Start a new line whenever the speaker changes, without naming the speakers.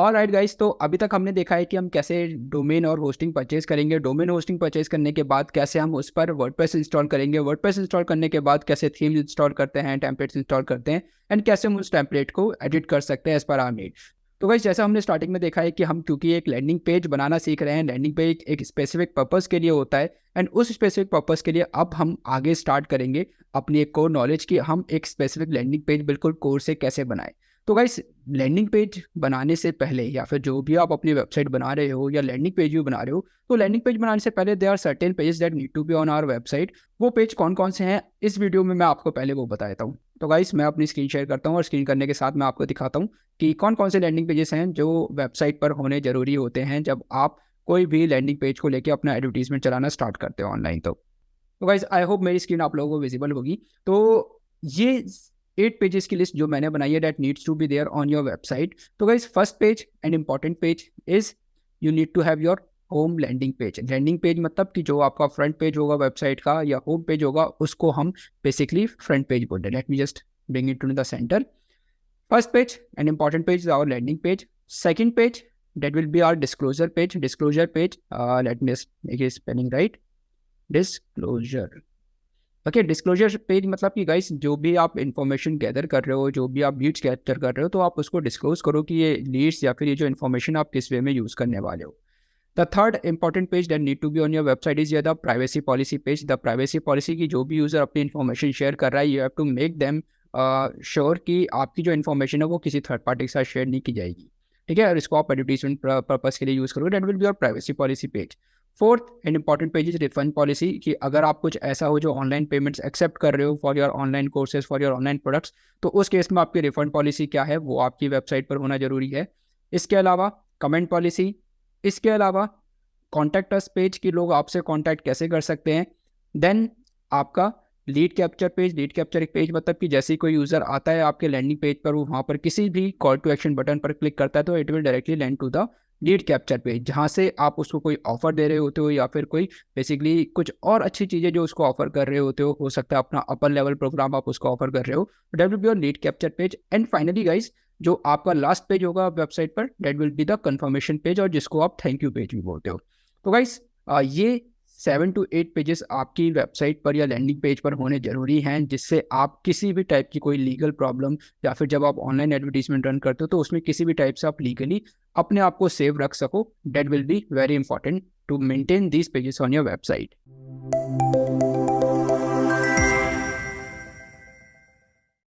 Alright guys, तो अभी तक हमने देखा है कि हम कैसे डोमेन और होस्टिंग परचेज करेंगे। डोमेन होस्टिंग परचेज करने के बाद कैसे हम उस पर वर्डप्रेस इंस्टॉल करेंगे। वर्डप्रेस इंस्टॉल करने के बाद कैसे थीम इंस्टॉल करते हैं, टेम्पलेट्स इंस्टॉल करते हैं, एंड कैसे हम उस टेम्पलेट को एडिट कर सकते हैं एज पर आवर नीड। तो गाइस, जैसा हमने स्टार्टिंग में देखा है कि हम क्योंकि एक लैंडिंग पेज बनाना सीख रहे हैं, लैंडिंग पेज एक स्पेसिफिक पर्पस के लिए होता है, एंड उस स्पेसिफिक पर्पस के लिए अब हम आगे स्टार्ट करेंगे अपनी एक कोर नॉलेज की हम एक स्पेसिफिक लैंडिंग पेज बिल्कुल कोर से कैसे बनाएं। तो गाइस, लैंडिंग पेज बनाने से पहले या फिर जो भी आप अपनी वेबसाइट बना रहे हो या लैंडिंग पेज भी बना रहे हो, तो लैंडिंग पेज बनाने से पहले there are certain pages that need to be on our website. वो पेज कौन कौन से हैं इस वीडियो में मैं आपको पहले वो बताता हूँ। तो गाइस, मैं अपनी स्क्रीन शेयर करता हूँ और स्क्रीन करने के साथ मैं आपको दिखाता हूँ कि कौन कौन से लैंडिंग पेजेस हैं जो वेबसाइट पर होने जरूरी होते हैं जब आप कोई भी लैंडिंग पेज को लेकर अपना एडवर्टीजमेंट चलाना स्टार्ट करते हो ऑनलाइन। तो गाइस, आई होप मेरी स्क्रीन आप लोगों को विजिबल होगी। तो ये 8 पेजेस की लिस्ट जो मैंने बनाई है that needs to be there on your website. तो guys, first page and important page is you need to have your home landing page. Landing page मतलब कि जो आपका फ्रंट पेज होगा वेबसाइट का या होम पेज होगा, उसको हम बेसिकली फ्रंट पेज बोलते हैं। Let me just bring it to the centre. First page and important page is our landing page. Second page, that will be our disclosure page. Disclosure page, let me just make it spelling right. Disclosure. Okay, disclosure page मतलब कि guys जो भी आप information gather कर रहे हो, जो भी आप लीड्स कैप्चर कर रहे हो, तो आप उसको डिस्क्लोज करो कि ये लीड्स या फिर ये जो इन्फॉर्मेशन आप किस वे में यूज़ करने वाले हो। The third important page that need to be on your website is the privacy policy page. The privacy policy की जो भी यूज़र अपनी इन्फॉर्मेशन शेयर कर रहा है, you have to make them sure कि आपकी जो इन्फॉर्मेशन है वो किसी थर्ड पार्टी के साथ शेयर नहीं की जाएगी। ठीक है, और इसको आप एडवर्टीजमेंट पर्पस के लिए यूज़ करोगे, that will be your privacy policy page. Fourth and important page is refund policy, कि अगर आप कुछ ऐसा हो जो ऑनलाइन पेमेंट्स एक्सेप्ट कर रहे हो for your online courses, for your online products, तो उस केस में आपकी रिफंड पॉलिसी क्या है वो आपकी वेबसाइट पर होना जरूरी है। इसके अलावा कमेंट पॉलिसी, इसके अलावा कॉन्टैक्ट अस पेज की लोग आपसे कॉन्टैक्ट कैसे कर सकते हैं। देन आपका lead capture page. Lead capture एक पेज मतलब कि जैसे कोई यूज़र आता है आपके लैंडिंग पेज पर, वो वहाँ पर किसी भी कॉल टू एक्शन बटन पर क्लिक करता है तो it will directly land to the lead capture page, जहाँ से आप उसको कोई ऑफर दे रहे होते हो या फिर कोई बेसिकली कुछ और अच्छी चीज़ें जो उसको ऑफर कर रहे होते हो सकता है अपना अपर लेवल प्रोग्राम आप उसको ऑफर कर रहे हो, that will be your lead capture page. And finally guys, जो आपका लास्ट पेज होगा वेबसाइट पर, that will be the confirmation page, और जिसको आप थैंक यू पेज भी बोलते हो। तो गाइस, ये 7 to 8 पेजेस आपकी वेबसाइट पर या लैंडिंग पेज पर होने जरूरी हैं, जिससे आप किसी भी टाइप की कोई लीगल प्रॉब्लम या फिर जब आप ऑनलाइन एडवर्टीजमेंट रन करते हो तो उसमें किसी भी टाइप से आप लीगली अपने आप को सेव रख सको। That will be very important to maintain these pages on your website.